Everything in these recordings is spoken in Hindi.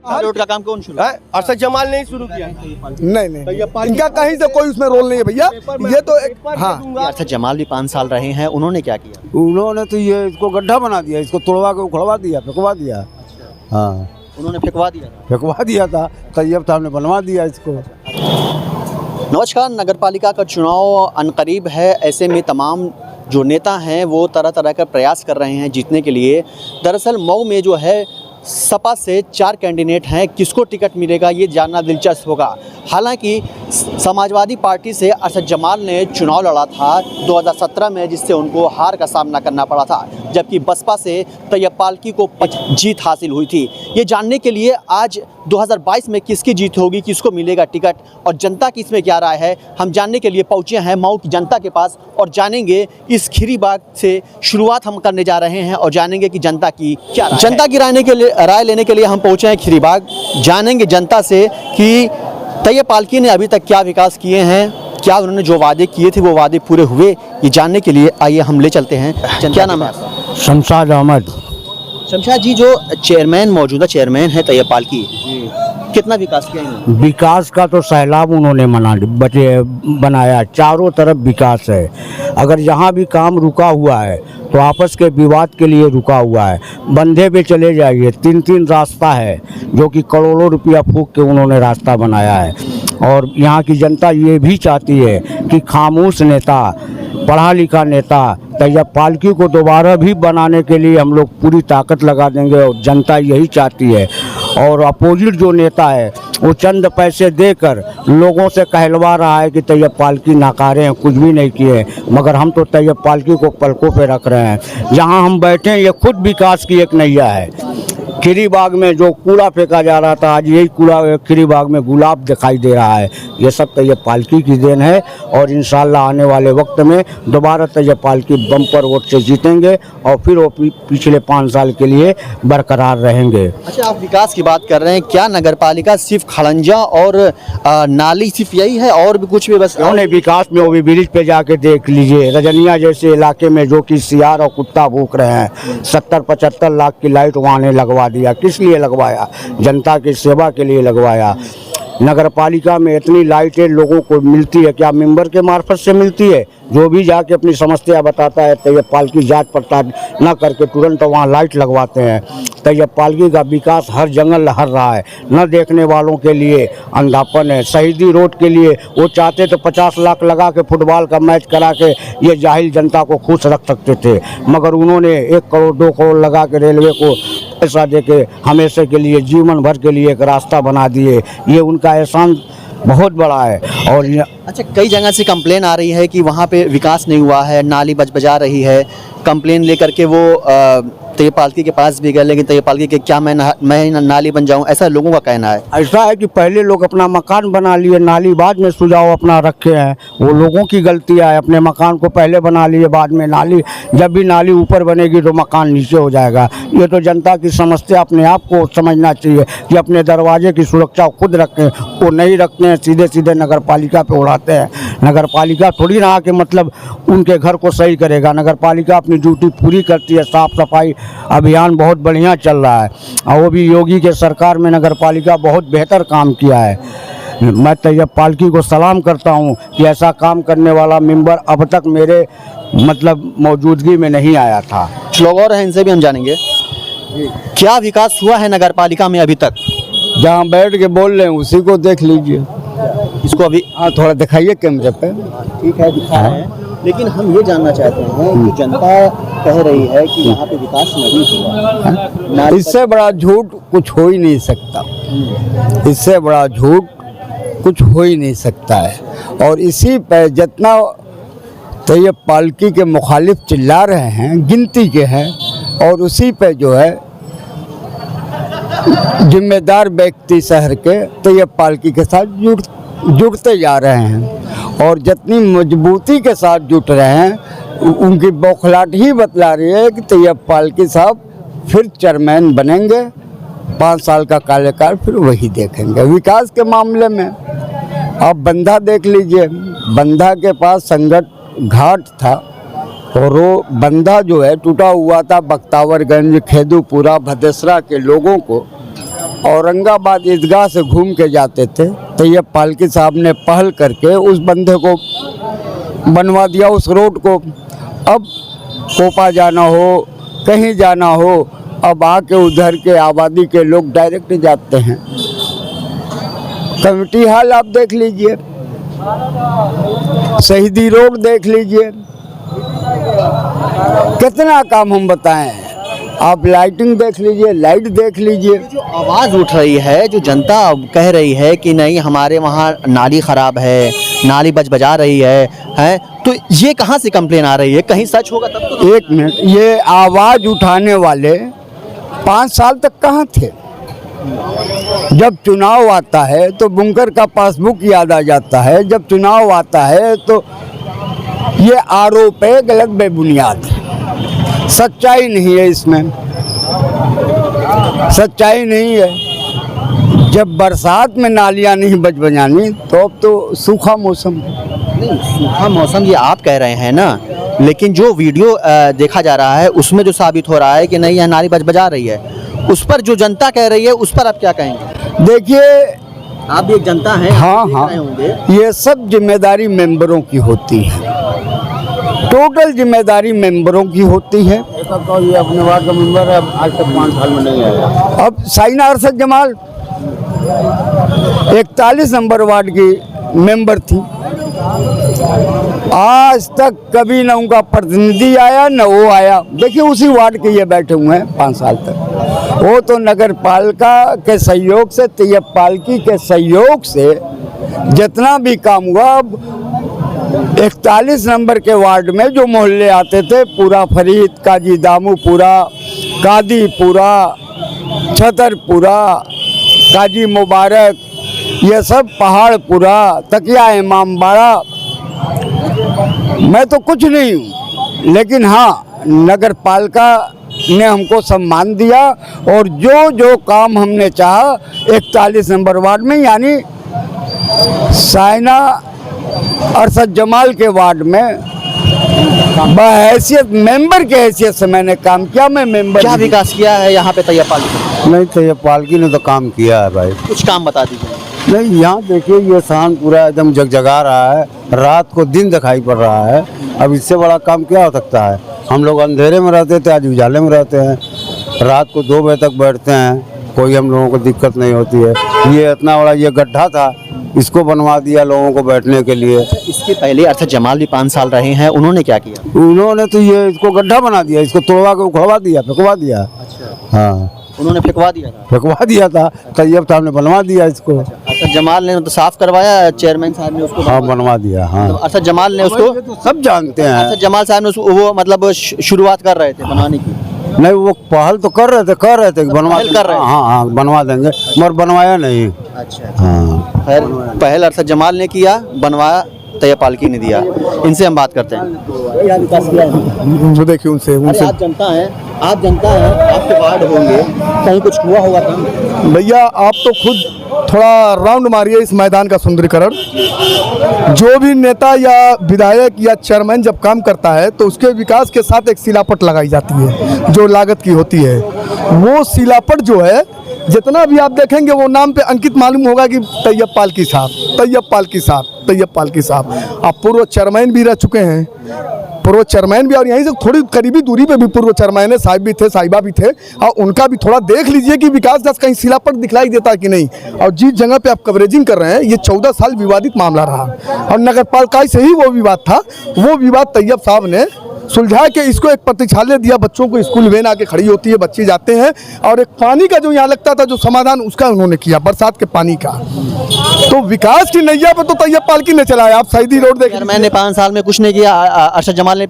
रोड का काम कौन शुरू है? अरशद जमाल ने शुरू किया। नहीं इनका कहीं से कोई उसमें रोल नहीं है भैया। ये तो एक हाँ अरशद जमाल भी 5 साल रहे हैं, उन्होंने क्या किया? उन्होंने तो ये इसको गड्ढा बना दिया, इसको तोड़वा के उखड़वा दिया, फेंकवा दिया। हाँ उन्होंने फेंकवा दिया था। फेंकवा दिया था, तैयब साहब ने बनवा दिया इसको। नमस्कार, नगरपालिका का चुनाव अनकरीब है। ऐसे में तमाम जो नेता हैं वो तरह तरह का प्रयास कर रहे हैं जीतने के लिए। दरअसल मऊ में जो है सपा से 4 कैंडिडेट हैं, किसको टिकट मिलेगा ये जानना दिलचस्प होगा। हालांकि समाजवादी पार्टी से अरशद जमाल ने चुनाव लड़ा था 2017 में, जिससे उनको हार का सामना करना पड़ा था, जबकि बसपा से तैयब पालकी को जीत हासिल हुई थी। ये जानने के लिए आज 2022 में किसकी जीत होगी, किसको मिलेगा टिकट और जनता की इसमें क्या राय है, हम जानने के लिए पहुँचे हैं मऊ की जनता के पास और जानेंगे। इस खीरी बाग से शुरुआत हम करने जा रहे हैं और जानेंगे कि जनता की क्या राय है। जनता की राय लेने के लिए हम पहुँचे हैं खीरी बाग। जानेंगे जनता से कि तैयब पालकी ने अभी तक क्या विकास किए हैं, क्या उन्होंने जो वादे किए थे वो वादे पूरे हुए, ये जानने के लिए आइए हम ले चलते हैं। क्या नाम है आपका? शमशाद अहमद। शमशाद जी, जो चेयरमैन मौजूदा चेयरमैन है तैयब पालकी, कितना विकास किया इन्होंने? विकास का तो सैलाब उन्होंने बनाया, चारों तरफ विकास है। अगर जहाँ भी काम रुका हुआ है तो आपस के विवाद के लिए रुका हुआ है। बंधे पे चले जाइए, 3 रास्ता है जो कि करोड़ों रुपया फूंक के उन्होंने रास्ता बनाया है। और यहाँ की जनता ये भी चाहती है कि खामोश नेता, पढ़ा लिखा नेता तैयब पालकी को दोबारा भी बनाने के लिए हम लोग पूरी ताकत लगा देंगे और जनता यही चाहती है। और अपोजिट जो नेता है वो चंद पैसे देकर लोगों से कहलवा रहा है कि तैयब पालकी नाकारे हैं, कुछ भी नहीं किए, मगर हम तो तैयब पालकी को पलकों पे रख रहे हैं। जहां हम बैठे हैं ये खुद विकास की एक नैया है। खीरी बाग में जो कूड़ा फेंका जा रहा था, आज यही कूड़ा खीरी बाग में गुलाब दिखाई दे रहा है। ये सब तैयब पालकी की देन है और इंशाल्लाह आने वाले वक्त में दोबारा तैयब पालकी बम्पर वोट से जीतेंगे और फिर वो पिछले 5 साल के लिए बरकरार रहेंगे। अच्छा, आप विकास की बात कर रहे हैं, क्या नगरपालिका सिर्फ खड़ंजा और नाली सिर्फ यही है और भी कुछ भी? बस उन्होंने विकास में ओवर ब्रिज पे जाके देख लीजिए, रजनिया जैसे इलाके में जो कि सियार और कुत्ता भूख रहे हैं, 70-75 लाख की लाइट वहाँ ने लगवा दिया। किस लिए लगवाया? जनता की सेवा के लिए लगवाया। नगरपालिका में इतनी लाइटें लोगों को मिलती है, क्या मेंबर के मार्फत से मिलती है? जो भी जाके अपनी समस्या बताता है तैयब पालकी जांच पड़ताल न करके तुरंत वहाँ लाइट लगवाते हैं। तैयब पालकी का विकास हर जगह लहर रहा है, न देखने वालों के लिए अंधापन है। शहीदी रोड के लिए वो चाहते तो 50 लाख लगा के फुटबॉल का मैच करा के ये जाहिल जनता को खुश रख सकते थे, मगर उन्होंने 1 करोड़ 2 करोड़ लगा के रेलवे को पैसा दे के हमेशा के लिए जीवन भर के लिए एक रास्ता बना दिए। ये उनका एहसान बहुत बड़ा है। और अच्छा, कई जगह से कंप्लेन आ रही है कि वहाँ पे विकास नहीं हुआ है, नाली बजा रही है। कंप्लेन लेकर के वो तैयब पालकी के पास भी गए, लेकिन तैयब पालकी के क्या मैं नाली बन जाऊँ, ऐसा लोगों का कहना है। ऐसा है कि पहले लोग अपना मकान बना लिए, नाली बाद में सुझाव अपना रखे हैं, वो लोगों की गलती है। अपने मकान को पहले बना लिए, बाद में नाली, जब भी नाली ऊपर बनेगी तो मकान नीचे हो जाएगा। ये तो जनता की समस्या अपने आप को समझना चाहिए कि अपने दरवाजे की सुरक्षा खुद रखें, वो नहीं रखते हैं, सीधे सीधे नगर पालिका पे उड़ाते हैं। नगर पालिका थोड़ी ना आके मतलब उनके घर को सही करेगा। नगर पालिका अपनी ड्यूटी पूरी करती है, साफ सफाई अभियान बहुत बढ़िया चल रहा है और वो भी योगी के सरकार में नगर पालिका बहुत बेहतर काम किया है। मैं तैयब पालकी को सलाम करता हूं कि ऐसा काम करने वाला मेंबर अब तक मेरे मतलब मौजूदगी में नहीं आया था। लोग और हैं, इनसे भी हम जानेंगे क्या विकास हुआ है नगर पालिका में अभी तक। जहां बैठ के बोल रहे हैं उसी को देख लीजिए, इसको अभी थोड़ा दिखाइए कैमरे पे। ठीक है, दिखा रहे हैं, लेकिन हम ये जानना चाहते हैं कि जनता कह रही है कि यहाँ पे विकास नहीं हुआ। इससे बड़ा झूठ कुछ हो ही नहीं सकता, इससे बड़ा झूठ कुछ हो ही नहीं सकता है। और इसी पे जितना तैयब पालकी के मुखालिफ चिल्ला रहे हैं गिनती के हैं, और उसी पे जो है जिम्मेदार व्यक्ति शहर के तैयब पालकी के साथ जुड़ते जा रहे हैं और जितनी मजबूती के साथ जुट रहे हैं उनकी बौखलाहट ही बतला रही है कि तैयब पालकी साहब फिर चेयरमैन बनेंगे, 5 साल का कार्यकाल फिर वही देखेंगे। विकास के मामले में आप बंधा देख लीजिए, बंधा के पास संगत घाट था और वो बंधा जो है टूटा हुआ था। बख्तावरगंज, खेदूपुरा, भदेसरा के लोगों को औरंगाबाद ईदगाह से घूम के जाते थे, तैयब पालकी साहब ने पहल करके उस बंधे को बनवा दिया, उस रोड को। अब कोपा जाना हो, कहीं जाना हो, अब आके उधर के आबादी के लोग डायरेक्ट जाते हैं। कमिटी हाल आप देख लीजिए, शहीदी रोड देख लीजिए, कितना काम हम बताएं। आप लाइटिंग देख लीजिए, लाइट देख लीजिए। जो आवाज़ उठ रही है, जो जनता कह रही है कि नहीं हमारे वहाँ नाली ख़राब है, नाली बजा रही है, तो ये कहाँ से कंप्लेन आ रही है? कहीं सच होगा तब तो। एक मिनट, ये आवाज़ उठाने वाले 5 साल तक कहाँ थे? जब चुनाव आता है तो बुंकर का पासबुक याद आ जाता है, जब चुनाव आता है तो ये आरोप है गलत बेबुनियाद है, सच्चाई नहीं है इसमें, सच्चाई नहीं है। जब बरसात में नालियाँ नहीं बजानी तो अब तो सूखा मौसम है। नहीं, सूखा मौसम ये आप कह रहे हैं ना, लेकिन जो वीडियो देखा जा रहा है उसमें जो साबित हो रहा है कि नहीं यह नाली बजा रही है, उस पर जो जनता कह रही है उस पर आप क्या कहेंगे? देखिए, आप भी एक जनता हैं, हाँ देख हाँ, रहे होंगे। ये सब जिम्मेदारी मेंबरों की होती है, टोटल जिम्मेदारी मेंबरों की होती है। ये अपने वार्ड का मेंबर है, आज तक 5 साल में नहीं आया। अब साइना अरशद जमाल 41 नंबर वार्ड की मेंबर थी, आज तक कभी न उनका प्रतिनिधि आया न वो आया। देखिए उसी वार्ड के ये बैठे हुए हैं 5 साल तक। वो तो नगर पालिका के सहयोग से, तैयब पालकी के सहयोग से जितना भी काम हुआ। अब 41 नंबर के वार्ड में जो मोहल्ले आते थे, पूरा फरीद, काजी दामूपुरा, कादीपुरा, छतरपुरा, काजी मुबारक, ये सब पहाड़पुरा, तकिया इमामबाड़ा, मैं तो कुछ नहीं हूँ, लेकिन हाँ नगर पालिका ने हमको सम्मान दिया और जो जो काम हमने चाहा 41 नंबर वार्ड में, यानी साइना अरशद जमाल के वार्ड में बहैसियत मेंबर के हैसियत से मैंने काम किया। मैं मेंबर। क्या विकास किया है यहाँ पे तैयब पालकी? नहीं, तैयब पालकी ने तो काम किया है भाई। कुछ काम बता दीजिए। नहीं, यहाँ देखिए ये शान पूरा एकदम जगजगा रहा है, रात को दिन दिखाई पड़ रहा है। अब इससे बड़ा काम क्या हो सकता है? हम लोग अंधेरे में रहते थे, आज उजाले में रहते हैं, रात को 2 बजे तक बैठते हैं, कोई हम लोगों को दिक्कत नहीं होती है। ये इतना बड़ा ये गड्ढा था, इसको बनवा दिया लोगों को बैठने के लिए। इसके पहले अरशद जमाल भी 5 साल रहे हैं, उन्होंने क्या किया? उन्होंने तो ये इसको गड्ढा बना दिया, इसको तोड़वा के उखड़वा दिया, फेंकवा दिया। अच्छा, हाँ, उन्होंने फेंकवा दिया था? फेंकवा दिया था, तैयब साहब ने बनवा दिया इसको। अरशद जमाल ने तो साफ करवाया, चेयरमैन साहब ने उसको हाँ, बनवा दिया। हाँ, तो अरशद जमाल ने उसको, तो सब जानते हैं। अरशद जमाल साहब ने वो मतलब शुरुआत कर रहे थे बनाने की? नहीं, वो पहल तो कर रहे थे कि बनवा पहल कर रहे थे। हाँ हाँ, बनवा देंगे, मगर बनवाया नहीं। अच्छा, हाँ, खैर पहल अरशद जमाल ने किया, बनवाया तैयब पालकी ने दिया। इनसे हम बात करते हैं। जो देखिए उनसे अरे आप जनता हैं, आपके वार्ड होंगे, कहीं कुछ हुआ होगा काम? भैया आप तो खुद थोड़ा राउंड मारिए इस मैदान का सुंदरीकरण। जो भी नेता या विधायक या चेयरमैन जब काम करता है तो उसके विकास के साथ एक सिलापट लगाई जाती है जो लागत की होती है। वो सिलापट जो है जितना भी आप देखेंगे वो नाम पे अंकित मालूम होगा कि तैयब पालकी साहब, तैयब पालकी साहब, तैयब पालकी साहब। आप पूर्व चेयरमैन भी रह चुके हैं, पूर्व चेयरमैन भी, और यहीं से थोड़ी करीबी दूरी पे भी पूर्व चेयरमैन है, साहिब भी थे, साहिबा भी थे, और उनका भी थोड़ा देख लीजिए कि विकास दस कहीं सिलापट दिखलाई देता है कि नहीं। और जिस जगह पे आप कवरेजिंग कर रहे हैं, ये 14 साल विवादित मामला रहा और नगर पालिका से ही वो विवाद था। वो विवाद तैयब साहब ने सुलझा के इसको एक प्रतिछालय दिया, बच्चों को स्कूल वैन आके खड़ी होती है, बच्चे जाते हैं, और एक पानी का जो यहाँ लगता था जो समाधान उसका उन्होंने किया, बरसात के पानी का। तो विकास की नैया पे तो तैयब पालकी ने चलाया। आप शहीदी रोड देखिए, मैंने 5 साल में कुछ नहीं किया, अरशद जमाल ने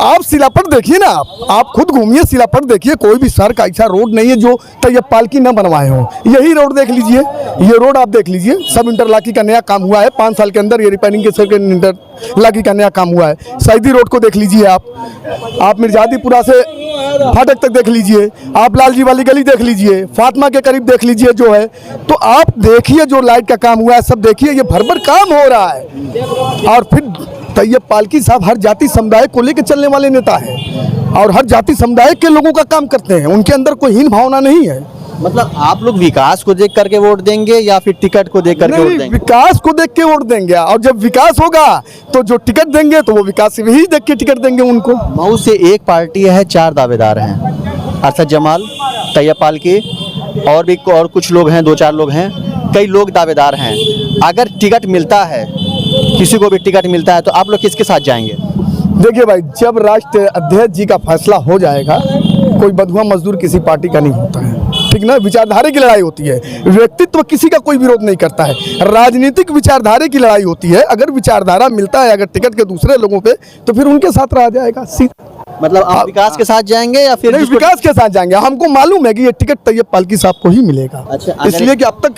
आप सिलापट देखिए ना, आप खुद घूमिए, सिलापट देखिए, कोई भी शहर का ऐसा रोड नहीं है जो तैयब पालकी न बनवाए हों। यही रोड देख लीजिए, ये रोड आप देख लीजिए, सब इंटरलॉकिंग का नया काम हुआ है 5 साल के अंदर, ये रिपेयरिंग के सर इंटरलॉकिंग का नया काम हुआ है। शहीदी रोड को देख लीजिए, आप मिर्जादीपुरा से फाटक तक देख लीजिए, आप लालजी वाली गली देख लीजिए, फातिमा के करीब देख लीजिए जो है, तो आप देखिए जो लाइट का काम हुआ है, सब देखिए, ये भर भर काम हो रहा है। और फिर तैयब पालकी साहब हर जाति समुदाय को लेकर चलने वाले नेता हैं और हर जाति समुदाय के लोगों का काम करते हैं, उनके अंदर कोई हीन भावना नहीं है। मतलब आप लोग विकास को देख करके वोट देंगे या फिर टिकट को देख करके वोट नहीं, देंगे? विकास को देख के वोट देंगे, और जब विकास होगा तो जो टिकट देंगे तो वो विकास से ही देख के टिकट देंगे उनको। मऊ से एक पार्टी है, 4 दावेदार हैं, अरशद जमाल, तैयब पालकी और भी और कुछ लोग हैं, 2-4 लोग हैं, कई लोग दावेदार हैं। अगर टिकट मिलता है, किसी को भी टिकट मिलता है, तो आप लोग किसके साथ जाएंगे? देखिए भाई, जब राष्ट्रीय अध्यक्ष जी का फैसला हो जाएगा, कोई बंधुआ मजदूर किसी पार्टी का नहीं होता है, ठीक ना। विचारधारा की लड़ाई होती है, व्यक्तित्व किसी का कोई विरोध नहीं करता है, राजनीतिक विचारधारा की लड़ाई होती है। अगर विचारधारा मिलता है अगर टिकट के दूसरे लोगों पे, तो फिर उनके साथ रहा जाएगा। मतलब आप विकास के साथ जाएंगे या फिर नहीं, विकास के साथ जाएंगे। हमको मालूम है कि ये टिकट तैयब पालकी साहब को ही मिलेगा। अच्छा, इसलिए कि अब तक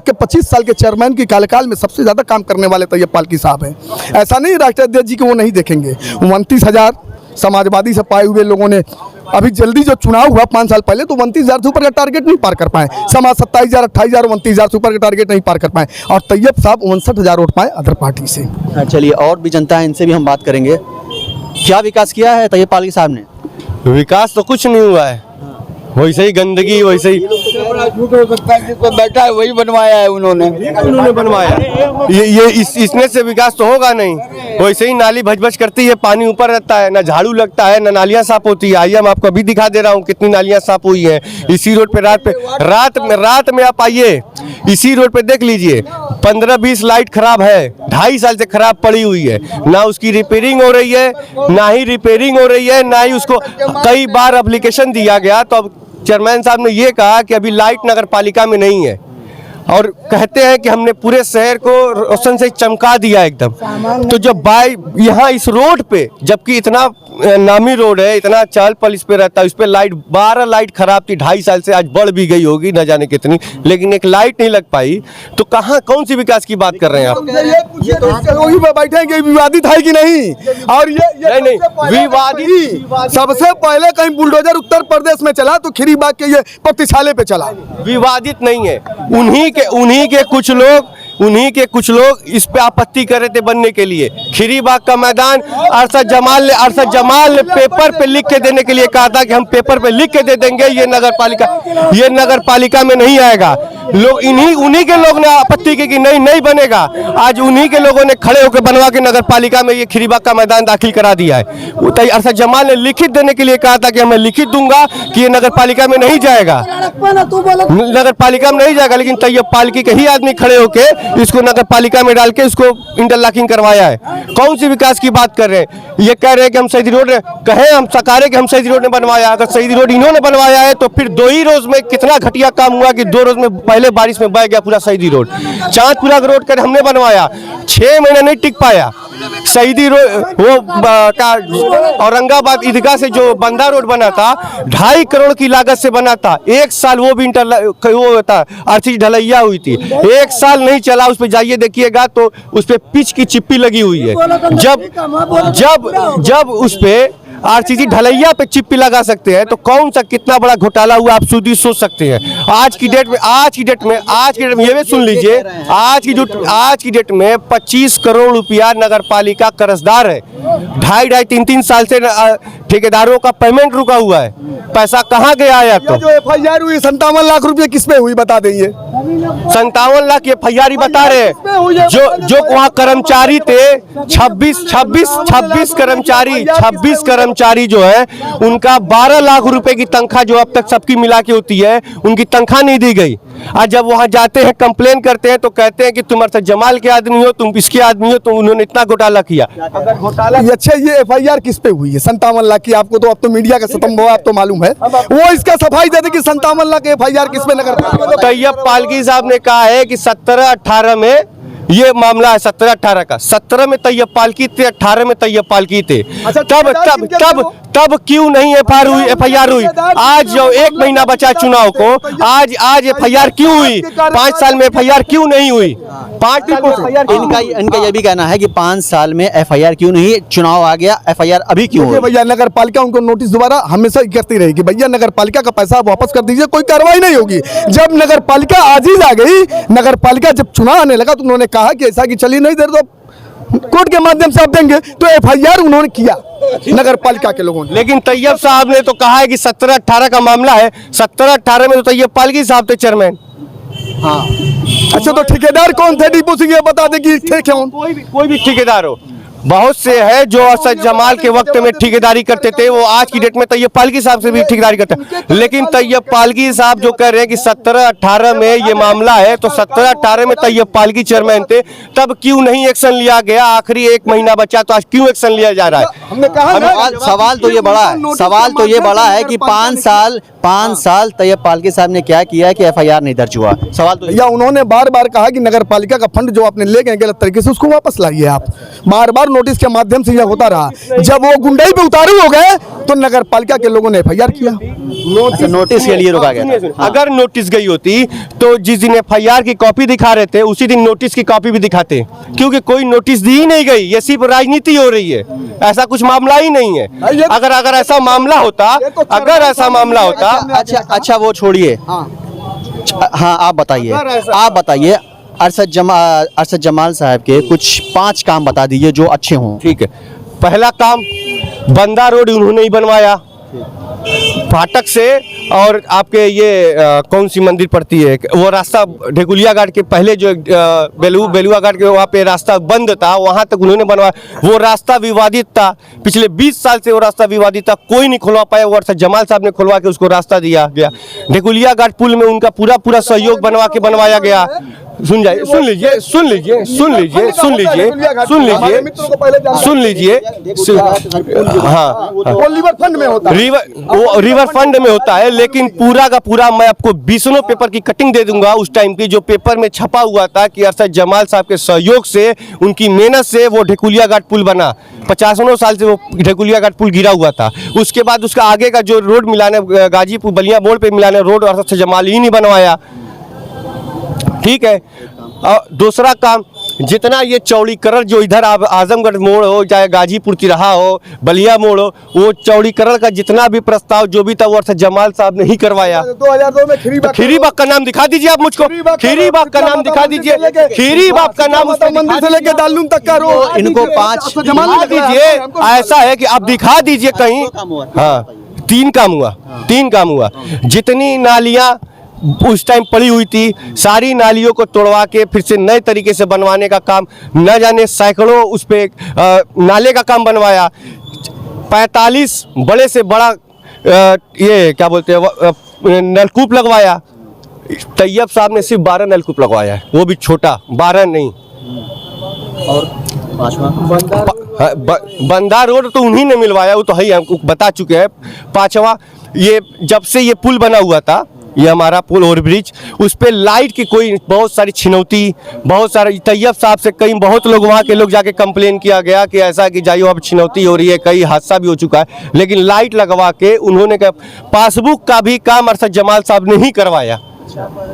के 25 साल के चेयरमैन के कार्यकाल में सबसे ज्यादा काम करने वाले तैयब पालकी साहब हैं। ऐसा नहीं राष्ट्रीय अध्यक्ष जी को वो नहीं देखेंगे। 29,000 समाजवादी से पाए हुए लोगों ने, अभी जल्दी जो चुनाव हुआ 5 साल पहले, तो 29,000 से ऊपर का टारगेट नहीं पार कर पाए। समाज 27,000, 28,000, 29,000 से ऊपर का टारगेट नहीं पार कर पाए, और तैयब साहब 59,000 वोट पाए अदर पार्टी से। चलिए, और भी जनता है, इनसे भी हम बात करेंगे। क्या विकास किया है तैयब पालकी साहब ने? विकास तो कुछ नहीं हुआ है, वैसे ही गंदगी, वैसे ही बैठा है वही बनवाया है उन्होंने बनवाया। ये इसने से विकास तो होगा नहीं। वैसे ही नाली भज करती है, पानी ऊपर रहता है, ना झाड़ू लगता है, ना नालियां साफ होती है। आइए हम आपको अभी दिखा दे रहा हूँ कितनी नालियां साफ हुई हैं इसी रोड पे। रात में आप आइए, इसी रोड पे देख लीजिए, 15-20 लाइट खराब है, 2.5 साल से खराब पड़ी हुई है। ना उसकी रिपेयरिंग हो रही है, ना ही रिपेयरिंग हो रही है, ना ही उसको कई बार एप्लीकेशन दिया गया, तो अब चेयरमैन साहब ने ये कहा कि अभी लाइट नगर पालिका में नहीं है, और कहते हैं कि हमने पूरे शहर को रोशन से चमका दिया एकदम। तो जब यहाँ इस रोड पे, जबकि इतना नामी रोड है, इतना चहल पहल इस पे रहता है, इस पे लाइट 12 लाइट खराब थी 2.5 साल से, आज बढ़ भी गई होगी न जाने कितनी, लेकिन एक लाइट नहीं लग पाई। तो कहाँ, कौन सी विकास की बात कर रहे हैं आप? ये तो वही पे बैठे कि विवादित है कि नहीं, और ये नहीं, विवादित सबसे पहले कहीं बुलडोजर उत्तर प्रदेश में चला तो खीरीबाग के ये प्रतिशाले पे चला। विवादित नहीं है, उन्हीं के कुछ लोग इस पे आपत्ति कर रहे थे बनने के लिए। खीरीबाग का मैदान अरशद जमाल ने पेपर पे लिख के देने के लिए कहा था कि हम पेपर पे लिख के दे देंगे, ये नगर पालिका में नहीं आएगा। लोग उन्हीं के लोग ने आपत्ति की कि नहीं बनेगा। आज उन्हीं के लोगों ने खड़े होकर बनवा के नगर पालिका में ये खीरीबाग का मैदान दाखिल करा दिया है। अरशद जमाल ने लिखित देने के लिए कहा था कि मैं लिखित दूंगा कि ये नगर पालिका में नहीं जाएगा, लेकिन तैयब पालकी के ही आदमी खड़े होके इसको नगर पालिका में डाल के इसको इंटरलॉकिंग करवाया है। कौन सी विकास की बात कर रहे हैं? ये कह रहे हैं कि हम शहीदी रोड हम सकारे कि हम शहीदी रोड ने बनवाया। अगर शहीदी रोड इन्होंने बनवाया है तो फिर 2 ही रोज में कितना घटिया काम हुआ कि 2 रोज में पहले बारिश में बह गया पूरा शहीदी रोड। चांदपुरा रोड कर हमने बनवाया, 6 महीने नहीं टिक पाया। शहीदी रोड वो औरंगाबाद ईदगाह से जो बंदा रोड बना था 2.5 करोड़ की लागत से बना था। 1 साल वो भी वो था, आरसी ढलैया हुई थी, 1 साल नहीं चला। उस पर जाइए देखिएगा तो उस पर पिच की चिप्पी लगी हुई है। जब उस पे आरसीसी ढलैया पे चिप्पी लगा सकते हैं तो कौन सा कितना बड़ा घोटाला हुआ आप खुद ही सोच सकते हैं। आज की डेट में ये भी सुन लीजिए, आज की डेट में 25 करोड़ रुपया नगर पालिका कर्जदार है। 2.5-3 साल से ठेकेदारों का पेमेंट रुका हुआ है। पैसा कहाँ गया है? तो जो FIR हुई 57 लाख रुपए किस पे हुई बता देंगे? 57 लाख ये FIR बता रहे हैं। जो वहाँ कर्मचारी थे 26 कर्मचारी जो है उनका 12 लाख रुपए की तनख्वाह जो अब तक सबकी मिला के होती है, उनकी तनख्वाह नहीं दी गई। आज जब वहाँ जाते हैं कंप्लेन करते हैं तो कहते हैं कि तुम अरशद जमाल के आदमी हो, तुम इसके आदमी हो, तो उन्होंने इतना घोटाला किया। अगर घोटाला अच्छा, ये FIR किस पे हुई है 57 लाख की? आपको तो अब तो मीडिया का स्तंभ हुआ, आप तो मालूम है। वो इसका सफाई देते कि 57 लाख FIR किस पे नगर? तैयब पालकी साहब ने कहा है कि 17-18 में ये मामला है, 17-18 का। 17 में तैयब पालकी थे, 18 में तैयब पालकी थे। तब क्यों नहीं FIR हुई? आज जो 1 महीना बचा चुनाव को, आज FIR क्यों हुई? 5 साल में FIR क्यों नहीं हुई? 5 साल में इनका ये भी कहना है कि 5 साल में FIR क्यों नहीं, चुनाव आ गया, FIR अभी क्यों हुई? भैया नगर पालिका उनको नोटिस दोबारा हमेशा करती रहेगी, भैया नगर पालिका का पैसा वापस कर दीजिए, कोई कार्रवाई नहीं होगी। जब नगर पालिका आजीज आ गई, नगर पालिका जब चुनाव आने लगा तो उन्होंने कहा कि ऐसा कि चलिए नहीं देर तो कोर्ट के माध्यम से आप देंगे तो FIR उन्होंने किया नगर पालिका के लोगों ने। लेकिन तैयब साहब ने तो कहा है कि 17-18 का मामला है, 17-18 में तो तैयब पालकी साहब थे चेयरमैन। हाँ, अच्छा तो ठेकेदार कौन थे डिपो सिंह, ये बता दें कि थे कौन? कोई भी ठेकेदार हो, बहुत से है जो असद जमाल के वक्त में ठेकेदारी करते थे, वो आज की डेट में तैयब पालकी साहब से भी ठेकेदारी करते हैं। लेकिन तैयब पालकी साहब जो कह रहे हैं कि 17-18 में ये मामला है, तो 17-18 में तैयब पालकी चेयरमैन थे, तब क्यों नहीं एक्शन लिया गया? आखिरी 1 महीना बचा तो आज क्यों एक्शन लिया जा रहा है? हमने कहा ना, सवाल तो ये बड़ा है, सवाल तो ये बड़ा है कि 5 साल तैयब पालकी साहब ने क्या किया है कि FIR नहीं दर्ज हुआ? सवाल तो या उन्होंने बार बार कहा कि नगर पालिका का फंड जो आपने ले गए गलत तरीके से, उसको वापस लाइए। आप बार बार नोटिस के माध्यम से यह होता रहा। जब वो गुंडाई पे उतारू हो गए तो नगर पालिका के लोगों ने FIR किया। नोटिस के लिए रोका गया था। हाँ। अगर नोटिस गई होती तो जिस दिन FIR की कॉपी दिखा रहे थे उसी दिन नोटिस की कॉपी भी दिखाते, क्योंकि कोई नोटिस दी ही नहीं गई। ये सिर्फ राजनीति हो रही है, ऐसा कुछ मामला ही नहीं है। अगर ऐसा मामला होता, अगर ऐसा मामला होता। अच्छा वो छोड़िए। हाँ, आप बताइए अरशद जमाल साहब के कुछ 5 काम बता दीजिए जो अच्छे हों। ठीक है, पहला काम, बंदा रोड उन्होंने ही बनवाया फाटक से, और आपके ये कौन सी मंदिर पड़ती है वो रास्ता ढेकुलिया घाट के पहले जो बेलुआ घाट के वहाँ पे रास्ता बंद था, वहाँ तक उन्होंने बनवाया। वो रास्ता विवादित था, पिछले 20 साल से वो रास्ता विवादित था, कोई नहीं खुलवा पाया। वो अरशद जमाल साहब ने खुलवा के उसको रास्ता दिया गया। ढेकुलिया घाट पुल में उनका पूरा सहयोग बनवाया गया। सुन लीजिए हाँ, वो रिवर फंड में होता है, वो रिवर फंड में होता है। लेकिन पूरा का पूरा मैं आपको 20 पेपर की कटिंग दे दूंगा उस टाइम की, जो पेपर में छपा हुआ था कि अरशद जमाल साहब के सहयोग से, उनकी मेहनत से वो ढेकुलिया घाट पुल बना। 50 साल से वो ढेकुलिया घाट पुल गिरा हुआ था। उसके बाद उसका आगे का जो रोड मिलाने गाजीपुर बलिया मोड़ पे मिलाने रोड अरशद जमाल ही नहीं बनवाया। ठीक है, और दूसरा काम, जितना ये चौड़ीकरण जो इधर आजमगढ़ मोड़ हो, चाहे गाजीपुर तिराहा हो, बलिया मोड़ हो, वो चौड़ीकरण का जितना भी प्रस्ताव जो भी था वो अरशद जमाल साहब ने ही करवाया। 2002 में खीरीबाग का नाम दिखा दीजिए आप मुझको, खीरीबाग का नाम दिखा दीजिए, खीरीबाग का नाम मंदिर से लेके दालूम तक का रोड, इनको 5 दिखा दीजिए। ऐसा है कि आप दिखा दीजिए कहीं। हाँ, 3 काम हुआ। जितनी नालियाँ उस टाइम पड़ी हुई थी, सारी नालियों को तोड़वा के फिर से नए तरीके से बनवाने का काम, न जाने सैकड़ों उस पे नाले का काम बनवाया। 45 बड़े से बड़ा ये क्या बोलते हैं नलकूप लगवाया। तैयब साहब ने सिर्फ 12 नलकूप लगवाया है, वो भी छोटा, 12 नहीं। और 5वां बंदा रोड तो उन्हीं ने मिलवाया, वो तो है ही, हमको बता चुके हैं। 5वां, ये जब से ये पुल बना हुआ था, ये हमारा पुल ओवर ब्रिज, उस पे लाइट की कोई बहुत सारी छिनौती, बहुत सारे तैयब साहब से कई बहुत लोग वहाँ के लोग जाके कंप्लेन किया गया कि ऐसा कि जाइयो अब छिनौती हो रही है, कई हादसा भी हो चुका है। लेकिन लाइट लगवा के उन्होंने पासबुक का भी काम अरशद जमाल साहब ने ही करवाया।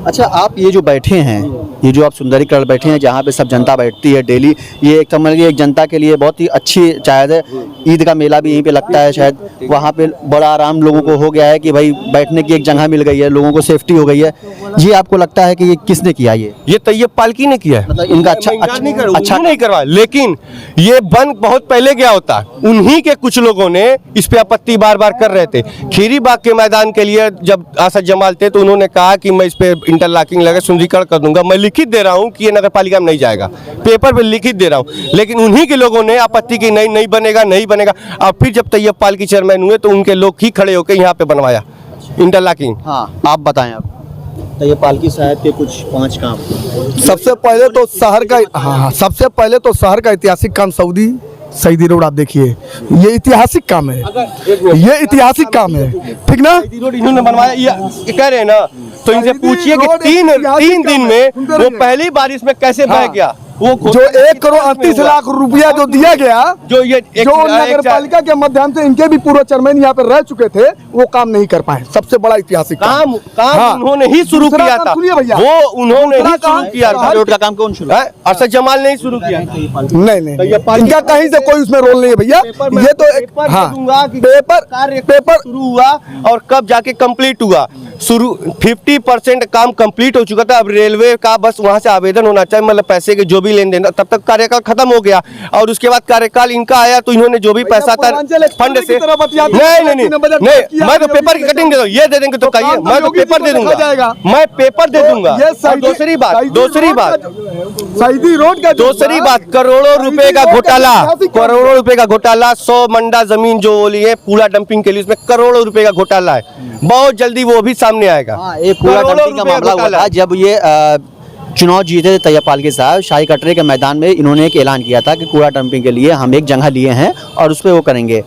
अच्छा, आप ये जो बैठे हैं, ये जो आप सुंदरीकरण बैठे हैं, जहाँ पे सब जनता बैठती है डेली, ये एक समझ लीजिए एक जनता के लिए बहुत ही अच्छी शायद है। ईद का मेला भी यहीं पे लगता है, शायद वहाँ पे बड़ा आराम लोगों को हो गया है कि भाई बैठने की एक जगह मिल गई है, लोगों को सेफ्टी हो गई है। ये आपको लगता है कि ये किसने किया? ये तैयब पालकी ने किया है। मतलब इनका अच्छा नहीं करवाया, लेकिन ये बन बहुत पहले गया होता। उन्हीं के कुछ लोगों ने इस पे आपत्ति बार बार कर रहे थे। खीरीबाग के मैदान के लिए जब अरशद जमाल थे तो उन्होंने कहा कि मैं इस पे इंटरलॉकिंग लगा सुंदरीकरण कर दूंगा, मैं लिखित दे रहा हूं कि ये नगर पालिका में नहीं जाएगा, पेपर पे लिखित दे रहा हूं। लेकिन उन्हीं के लोगों ने आपत्ति की, नहीं बनेगा। और फिर जब तैयब पालकी चेयरमैन हुए तो उनके लोग ही खड़े होकर यहाँ पे बनवाया इंटरलॉकिंग। हाँ, आप बताएं। आप तैयब पालकी साहब के कुछ 5 काम। सबसे पहले तो शहर का ऐतिहासिक काम सऊदी रोड आप देखिए, ये ऐतिहासिक काम है, ये ऐतिहासिक काम है, ठीक ना? रोड इन्होंने बनवाया, ये कह रहे हैं ना, तो इनसे पूछिए कि 3 दिन में वो पहली बारिश में कैसे बह गया। वो जो 1,38,00,000 रुपया जो दिया गया, जो नगर पालिका के माध्यम से इनके भी पूर्व चेयरमैन यहाँ पे रह चुके थे, वो काम नहीं कर पाए। सबसे बड़ा ऐतिहासिक काम उन्होंने ही शुरू किया था, वो उन्होंने ही शुरू किया था। रोड का काम कौन शुरू? अरशद जमाल ने ही शुरू किया। नहीं, इनका कहीं से कोई उसमें रोल नहीं है भैया। ये तो पेपर शुरू हुआ और कब जाके कंप्लीट हुआ। शुरू 50% काम कंप्लीट हो चुका था। अब रेलवे का बस वहाँ से आवेदन होना चाहिए, मतलब पैसे के जो भी लेन देन, तब तक कार्यकाल खत्म हो गया और उसके बाद कार्यकाल इनका आया तो इन्होंने जो भी पैसा था फंड से, नहीं, मैं तो पेपर की कटिंग दे दूँ, ये दे देंगे तो कहिए, मैं तो पेपर दे दूंगा, मैं पेपर दे दूंगा। और दूसरी बात शहीदी रोड का दूसरी बात, करोड़ों रुपए का घोटाला, करोड़ों रुपए का घोटाला, 100 मंडा जमीन जो बोली है कूड़ा डंपिंग के लिए, उसमें करोड़ों रुपए का घोटाला है, बहुत जल्दी वो भी सामने आएगा। हाँ, एक कूड़ा डंपिंग का मामला हुआ था जब ये चुनाव जीते थे तैयब पालकी साहब, शाही कटरे के मैदान में इन्होंने एक ऐलान किया था कि कूड़ा डंपिंग के लिए हम एक जगह लिए हैं और उस पर वो करेंगे।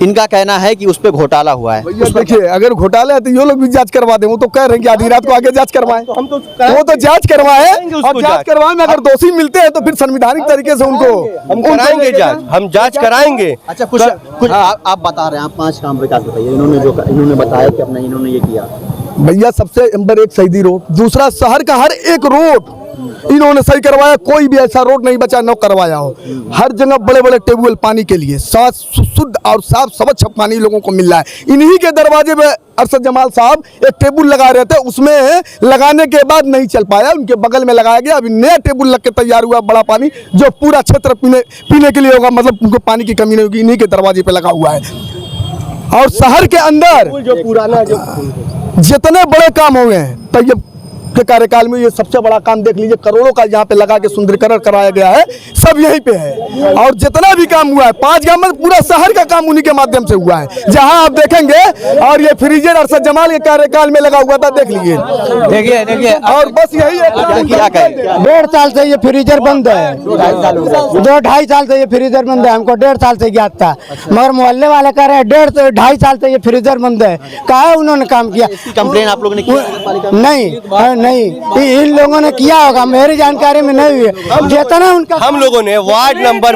इनका कहना है कि उस पर घोटाला हुआ है। देखिए, अगर घोटाला है तो ये लोग भी जांच करवा दें, वो तो कह रहे हैं कि आधी रात को आगे जांच करवाएं, हम तो वो तो जांच करवाएं और जांच करवाएं में अगर दोषी मिलते हैं तो फिर संवैधानिक तरीके से उनको हम कराएंगे जांच, हम जांच कराएंगे। अच्छा, कुछ आप बता रहे हैं, आप 5 काम विकास बताइए। इन्होंने बताया कि अपना इन्होंने ये किया। भैया, सबसे नंबर 1 शहीदी रोड, दूसरा शहर का हर एक रोड इन्होंने सही करवाया, कोई भी ऐसा रोड नहीं बचा न करवाया हो। हर जगह बड़े बड़े ट्यूबवेल पानी के लिए शुद्ध और साफ स्वच्छ पानी लोगों को मिल रहा है। इन्हीं के दरवाजे पे अरशद जमाल साहब एक टेबल लगा रहे थे, उसमें लगाने के बाद नहीं चल पाया, उनके बगल में लगाया गया, अभी नया टेबल लग के तैयार हुआ बड़ा पानी, जो पूरा क्षेत्र पीने के लिए होगा, मतलब उनको पानी की कमी नहीं होगी, इन्हीं के दरवाजे पे लगा हुआ है। और शहर के अंदर जो पुराना जितने बड़े काम हुए हैं तैयब के कार्यकाल में, ये सबसे बड़ा काम देख लीजिए, करोड़ों का यहाँ पे लगा के सुंदरीकरण कराया गया है, सब यहीं पे है। और जितना भी काम हुआ है 5 गांव में, पूरा शहर का काम उन्हीं के माध्यम से हुआ है, जहाँ आप देखेंगे। और ये फ्रीजर अरशद जमाल के कार्यकाल में लगा हुआ था, देख लीजिए, देखिए और बस यही है। क्या कहें? 1.5 साल से ये फ्रीजर बंद है, 2-2.5 साल से ये फ्रीजर बंद है। हमको 1.5 साल से ज्ञात था, मगर मोहल्ले वाले कह रहे हैं 1.5 साल से ये फ्रीजर बंद है। कहा उन्होंने काम किया? कंप्लेन आप लोगों ने की? नहीं, इन लोगों ने किया होगा, मेरी जानकारी में नहीं हुई है। जितना उनका हम लोगों ने वार्ड नंबर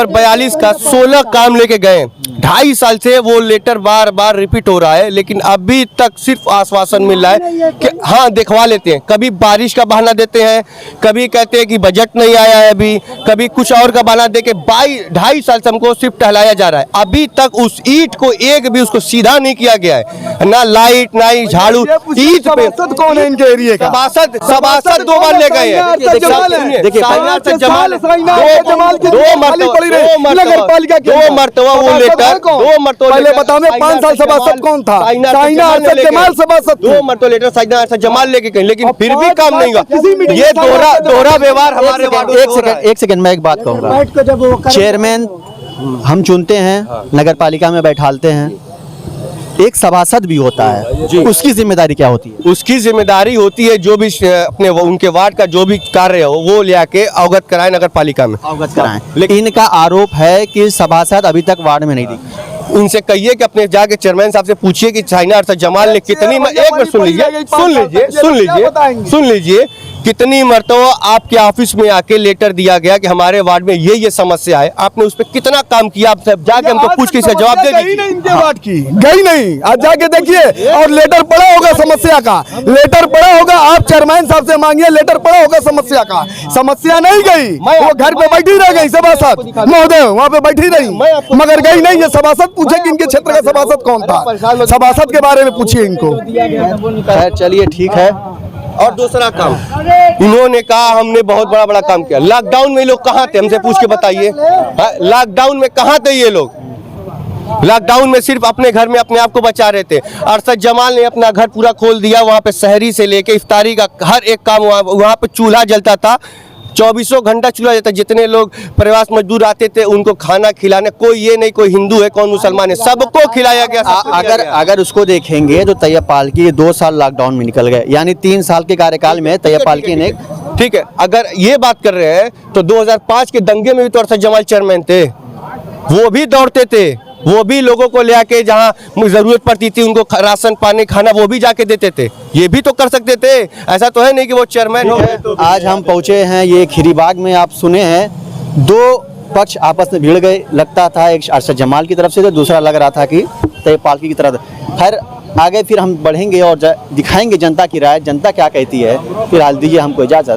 42 का 16 काम लेके गए। 2.5 साल से वो लेटर बार बार रिपीट हो रहा है, लेकिन अभी तक सिर्फ आश्वासन मिल रहा है कि हाँ दिखवा लेते हैं। कभी बारिश का बहाना देते हैं, कभी कहते हैं कि बजट नहीं आया है अभी, कभी कुछ और का बहाना दे के 2.5 साल से हमको सिर्फ टहलाया जा रहा है। अभी तक उस ईंट को एक भी उसको सीधा नहीं किया गया है, ना लाइट ना ही झाड़ू। ईंट पे कौन है इनके एरिया का? सभासद 2 बार ले गए हैं। देखिए, दो मरतबा वो लेटर, 2 मरतबा पहले बताओ, 5 साल सभासद कौन था? साइना अरशद जमाल सभासद। 2 मरतबा लेटर साइना अरशद जमाल लेके गए, लेकिन फिर भी काम नहीं हुआ। ये दोहरा व्यवहार हमारे वार्ड में। एक सेकंड मैं एक बात कहूँगा। चेयरमैन हम चुनते हैं, नगर पालिका में बैठालते हैं, एक सभासद भी होता है, उसकी जिम्मेदारी क्या होती है? उसकी जिम्मेदारी होती है जो भी अपने उनके वार्ड का जो भी कार्य हो वो ले आके अवगत कराए नगर पालिका में, अवगत कराएं। लेकिन इनका आरोप है कि सभासद अभी तक वार्ड में नहीं दिखे। इनसे कहिए कि अपने जाके चेयरमैन साहब से पूछिए कि साइना अरशद जमाल ने कितनी, एक मिनट सुन लीजिए, कितनी मरतबा आपके ऑफिस में आके लेटर दिया गया कि हमारे वार्ड में ये समस्या है, आपने उस पर कितना काम किया? आप सब जाके हमको पूछ के इसका जवाब दे दीजिए। इनके वार्ड की गई नहीं, आज जाके देखिए। और लेटर पड़ा होगा समस्या का, लेटर पड़ा होगा, आप चेयरमैन साहब से मांगिए, लेटर पड़ा होगा समस्या का। समस्या नहीं गई, वो घर पे बैठी रह गई सभासद महोदय, वहाँ पे बैठी रही, मगर गई नहीं। ये सभासद पूछे कि इनके क्षेत्र का सभासद कौन था, सभासद के बारे में पूछिए इनको। खैर चलिए, ठीक है। और दूसरा काम इन्होंने कहा हमने बहुत बड़ा काम किया। लॉकडाउन में ये लोग कहाँ थे, हमसे पूछ के बताइए। लॉकडाउन में कहाँ थे ये लोग? लॉकडाउन में सिर्फ अपने घर में अपने आप को बचा रहे थे। अरशद जमाल ने अपना घर पूरा खोल दिया, वहाँ पे शहरी से लेके इफ्तारी का हर एक काम, वहाँ पे चूल्हा जलता था, 24 घंटा चूल्हा जलता। जितने लोग प्रवास मजदूर आते थे उनको खाना खिलाने, कोई ये नहीं कोई हिंदू है कौन मुसलमान है, सबको खिलाया गया। अगर उसको देखेंगे तो तैयब पालकी 2 साल लॉकडाउन में निकल गए, यानी 3 साल के कार्यकाल में तैयब पालकी ने। ठीक है, अगर ये बात कर रहे हैं तो 2005 के दंगे में भी तो अरशद जमाल चेयरमैन थे, वो भी दौड़ते थे, वो भी लोगों को ले आके जहाँ जरूरत पड़ती थी उनको राशन पानी खाना वो भी जाके देते थे। ये भी तो कर सकते थे, ऐसा तो है नहीं कि वो चेयरमैन हो। आज हम पहुँचे हैं ये खीरीबाग में, आप सुने हैं 2 पक्ष आपस में भिड़ गए। लगता था एक अरशद जमाल की तरफ से, तो दूसरा लग रहा था कि तैयब पालकी की तरफ। खैर आगे फिर हम बढ़ेंगे और दिखाएंगे जनता की राय, जनता क्या कहती है। फिलहाल दीजिए हमको इजाज़त।